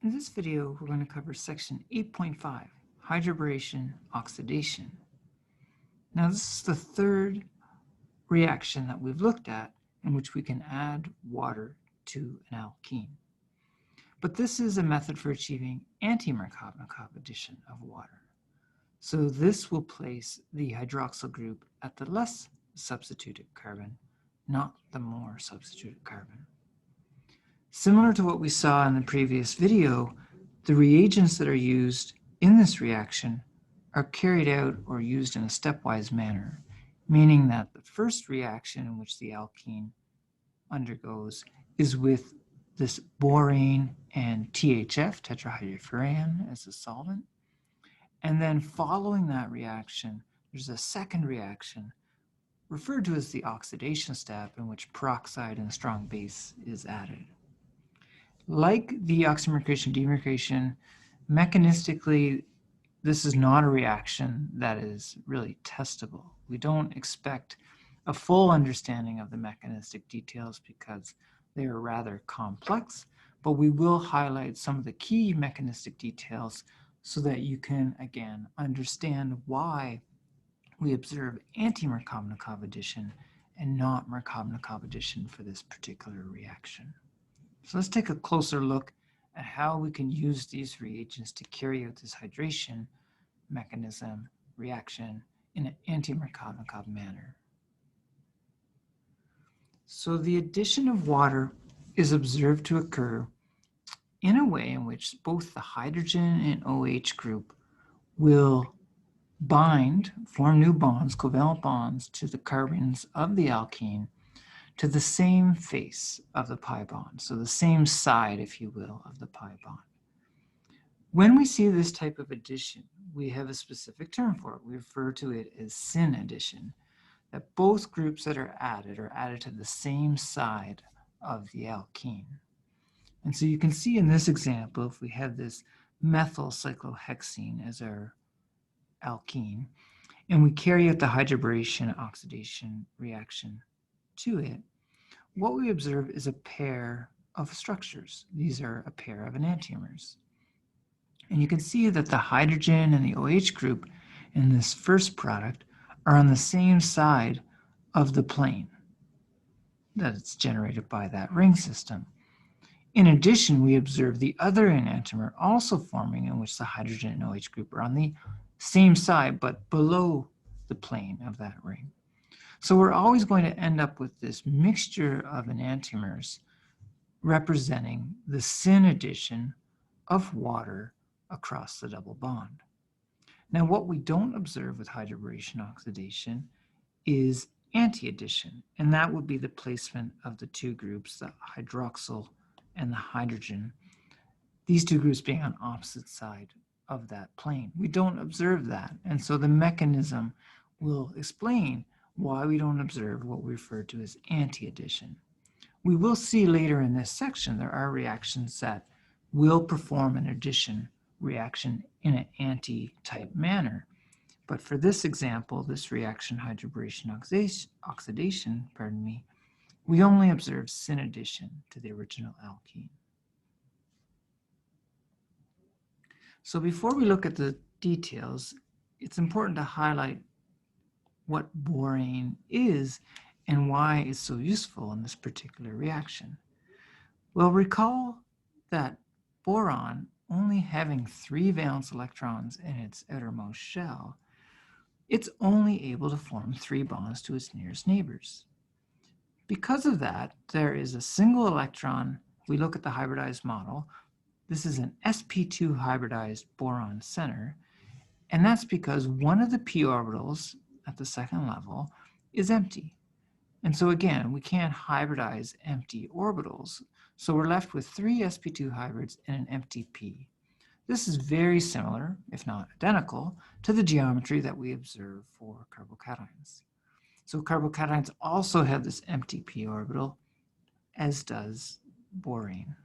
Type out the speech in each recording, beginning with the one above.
In this video, we're going to cover section 8.5, hydroboration oxidation. Now, this is the third reaction that we've looked at in which we can add water to an alkene. But this is a method for achieving anti-Markovnikov addition of water. So this will place the hydroxyl group at the less substituted carbon, not the more substituted carbon. Similar to what we saw in the previous video, the reagents that are used in this reaction are carried out or used in a stepwise manner, meaning that the first reaction in which the alkene undergoes is with this borane and THF, tetrahydrofuran, as a solvent. And then following that reaction, there's a second reaction referred to as the oxidation step, in which peroxide and a strong base is added. Like the oxymercation demercation, mechanistically, this is not a reaction that is really testable. We don't expect a full understanding of the mechanistic details because they are rather complex, but we will highlight some of the key mechanistic details so that you can, again, understand why we observe anti-Markovnikov addition and not Markovnikov addition for this particular reaction. So let's take a closer look at how we can use these reagents to carry out this hydration mechanism reaction in an anti-Markovnikov manner. So the addition of water is observed to occur in a way in which both the hydrogen and OH group will form new bonds, covalent bonds, to the carbons of the alkene to the same face of the pi bond, so the same side, if you will, of the pi bond. When we see this type of addition, we have a specific term for it. We refer to it as syn addition, that both groups that are added to the same side of the alkene. And so you can see in this example, if we have this methyl cyclohexene as our alkene, and we carry out the hydroboration oxidation reaction to it, what we observe is a pair of structures. These are a pair of enantiomers. And you can see that the hydrogen and the OH group in this first product are on the same side of the plane that it's generated by that ring system. In addition, we observe the other enantiomer also forming, in which the hydrogen and OH group are on the same side but below the plane of that ring. So we're always going to end up with this mixture of enantiomers representing the syn addition of water across the double bond. Now, what we don't observe with hydroboration oxidation is anti-addition, and that would be the placement of the two groups, the hydroxyl and the hydrogen, these two groups being on opposite side of that plane. We don't observe that, and so the mechanism will explain why we don't observe what we refer to as anti-addition. We will see later in this section there are reactions that will perform an addition reaction in an anti-type manner. But for this example, this reaction hydroboration oxidation, we only observe syn addition to the original alkene. So before we look at the details, it's important to highlight what borane is and why it's so useful in this particular reaction. Well, recall that boron, only having 3 valence electrons in its outermost shell, it's only able to form 3 bonds to its nearest neighbors. Because of that, there is a single electron. We look at the hybridized model. This is an sp2 hybridized boron center, and that's because one of the p orbitals at the second level is empty. And so again, we can't hybridize empty orbitals. So we're left with 3 sp2 hybrids and an empty p. This is very similar, if not identical, to the geometry that we observe for carbocations. So carbocations also have this empty p orbital, as does borane.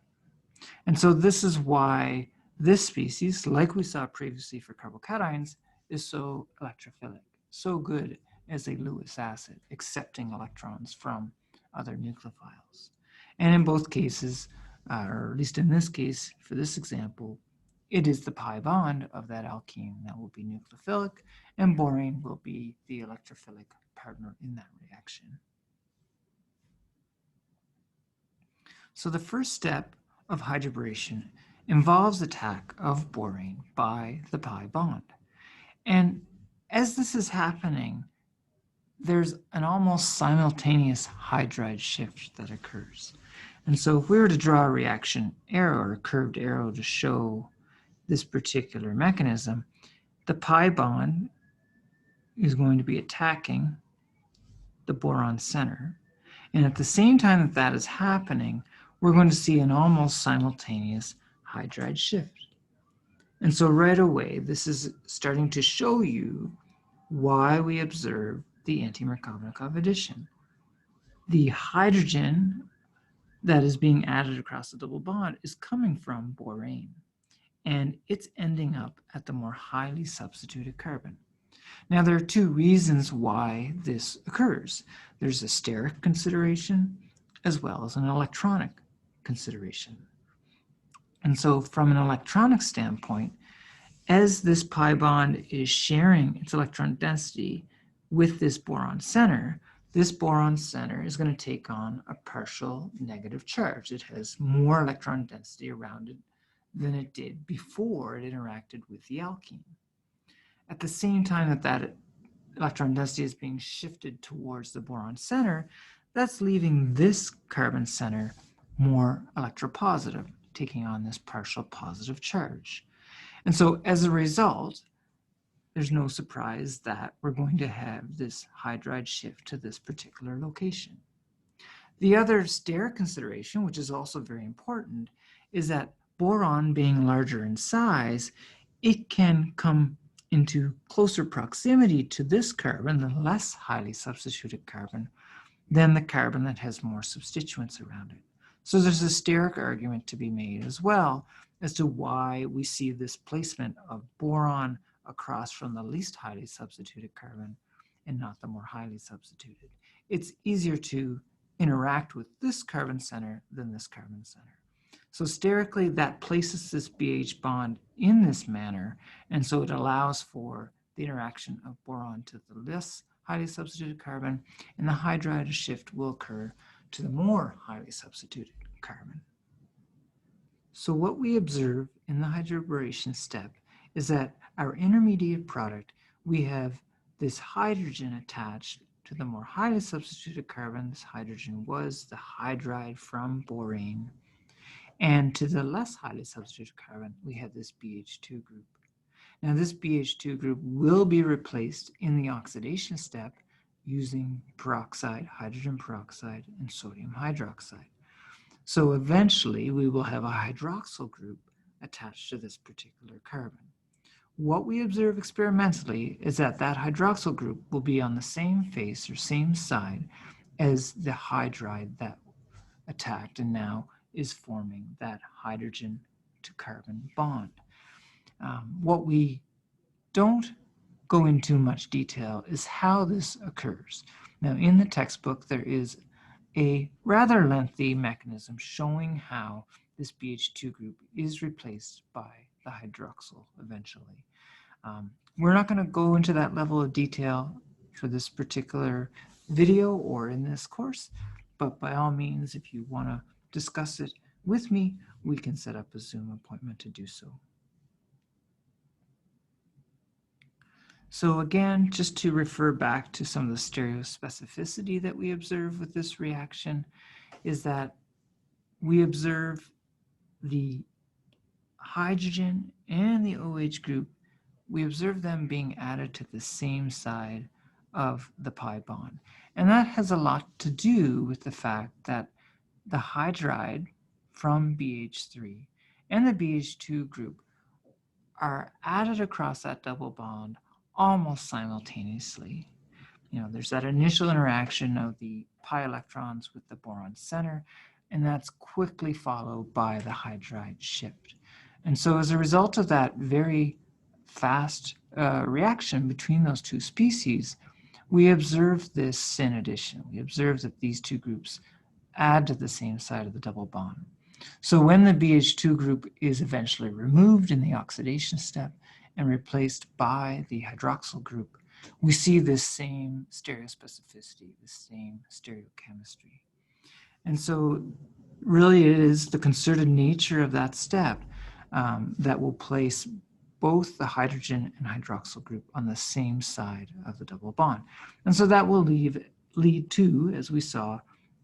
And so this is why this species, like we saw previously for carbocations, is so electrophilic, so good as a Lewis acid, accepting electrons from other nucleophiles. And in both cases, or at least in this case, for this example, it is the pi bond of that alkene that will be nucleophilic, and borane will be the electrophilic partner in that reaction. So the first step of hydroboration involves attack of borane by the pi bond. And as this is happening, there's an almost simultaneous hydride shift that occurs. And so if we were to draw a reaction arrow or a curved arrow to show this particular mechanism, the pi bond is going to be attacking the boron center. And at the same time that that is happening, we're going to see an almost simultaneous hydride shift. And so right away, this is starting to show you why we observe the anti-Markovnikov addition. The hydrogen that is being added across the double bond is coming from borane, and it's ending up at the more highly substituted carbon. Now, there are two reasons why this occurs. There's a steric consideration as well as an electronic consideration. And so from an electronic standpoint, as this pi bond is sharing its electron density with this boron center, this boron center is going to take on a partial negative charge. It has more electron density around it than it did before it interacted with the alkene. At the same time that that electron density is being shifted towards the boron center, that's leaving this carbon center more electropositive, taking on this partial positive charge. And so as a result, there's no surprise that we're going to have this hydride shift to this particular location. The other steric consideration, which is also very important, is that boron being larger in size, it can come into closer proximity to this carbon, the less highly substituted carbon, than the carbon that has more substituents around it. So there's a steric argument to be made as well as to why we see this placement of boron across from the least highly substituted carbon and not the more highly substituted. It's easier to interact with this carbon center than this carbon center. So sterically, that places this BH bond in this manner, and so it allows for the interaction of boron to the less highly substituted carbon, and the hydride shift will occur to the more highly substituted carbon. So what we observe in the hydroboration step is that our intermediate product, we have this hydrogen attached to the more highly substituted carbon. This hydrogen was the hydride from borane. And to the less highly substituted carbon, we have this BH2 group. Now this BH2 group will be replaced in the oxidation step using peroxide, hydrogen peroxide, and sodium hydroxide. So eventually we will have a hydroxyl group attached to this particular carbon. What we observe experimentally is that that hydroxyl group will be on the same face or same side as the hydride that attacked and now is forming that hydrogen to carbon bond. What we don't go into much detail is how this occurs. Now in the textbook there is a rather lengthy mechanism showing how this BH2 group is replaced by the hydroxyl eventually. We're not going to go into that level of detail for this particular video or in this course, but by all means, if you want to discuss it with me, we can set up a Zoom appointment to do so. So again, just to refer back to some of the stereospecificity that we observe with this reaction is that we observe the hydrogen and the OH group, we observe them being added to the same side of the pi bond. And that has a lot to do with the fact that the hydride from BH3 and the BH2 group are added across that double bond almost simultaneously. You know, there's that initial interaction of the pi electrons with the boron center, and that's quickly followed by the hydride shift. And so as a result of that very fast reaction between those two species, we observe this syn addition. We observe that these two groups add to the same side of the double bond. So when the BH2 group is eventually removed in the oxidation step and replaced by the hydroxyl group, we see this same stereospecificity, the same stereochemistry. And so really it is the concerted nature of that step that will place both the hydrogen and hydroxyl group on the same side of the double bond. And so that will lead to, as we saw,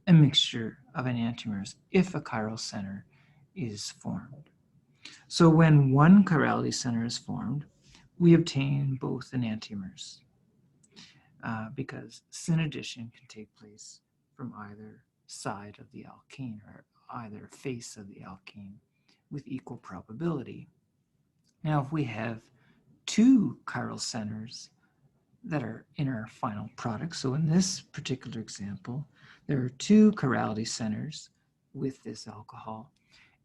a mixture of enantiomers if a chiral center is formed. So when one chirality center is formed, we obtain both enantiomers because syn addition can take place from either side of the alkene or either face of the alkene with equal probability. Now, if we have two chiral centers that are in our final product, so in this particular example, there are two chirality centers with this alcohol.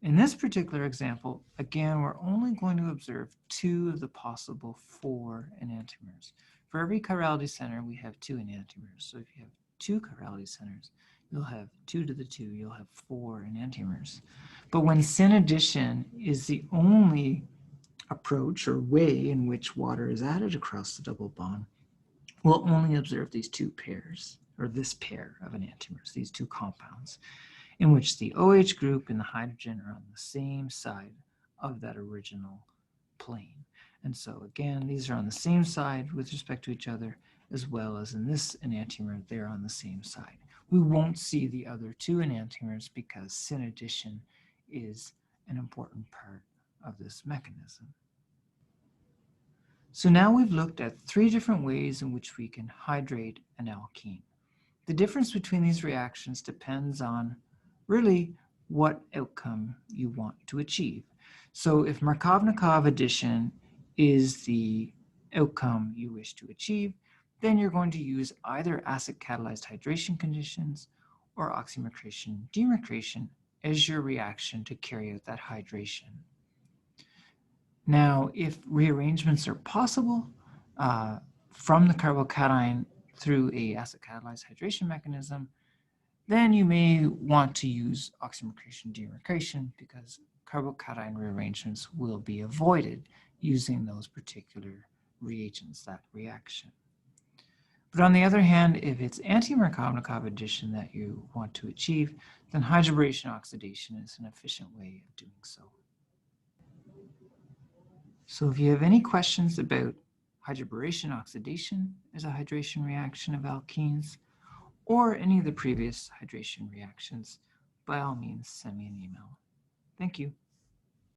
In this particular example, again, we're only going to observe 2 of the possible 4 enantiomers. For every chirality center, we have 2 enantiomers. So if you have 2 chirality centers, you'll have 2 to the 2, you'll have 4 enantiomers. But when syn addition is the only approach or way in which water is added across the double bond, we'll only observe these 2 pairs, or this pair of enantiomers, these 2 compounds, in which the OH group and the hydrogen are on the same side of that original plane. And so again, these are on the same side with respect to each other, as well as in this enantiomer, they're on the same side. We won't see the other 2 enantiomers because syn addition is an important part of this mechanism. So now we've looked at 3 different ways in which we can hydrate an alkene. The difference between these reactions depends on really what outcome you want to achieve. So if Markovnikov addition is the outcome you wish to achieve, then you're going to use either acid catalyzed hydration conditions or oxymercration demercration as your reaction to carry out that hydration. Now, if rearrangements are possible from the carbocation through a acid catalyzed hydration mechanism, then you may want to use oxymercration demercration because carbocation rearrangements will be avoided using those particular reagents, that reaction. But on the other hand, if it's anti-Markovnikov addition that you want to achieve, then hydroboration oxidation is an efficient way of doing so. So if you have any questions about hydroboration oxidation as a hydration reaction of alkenes, or any of the previous hydration reactions, by all means, send me an email. Thank you.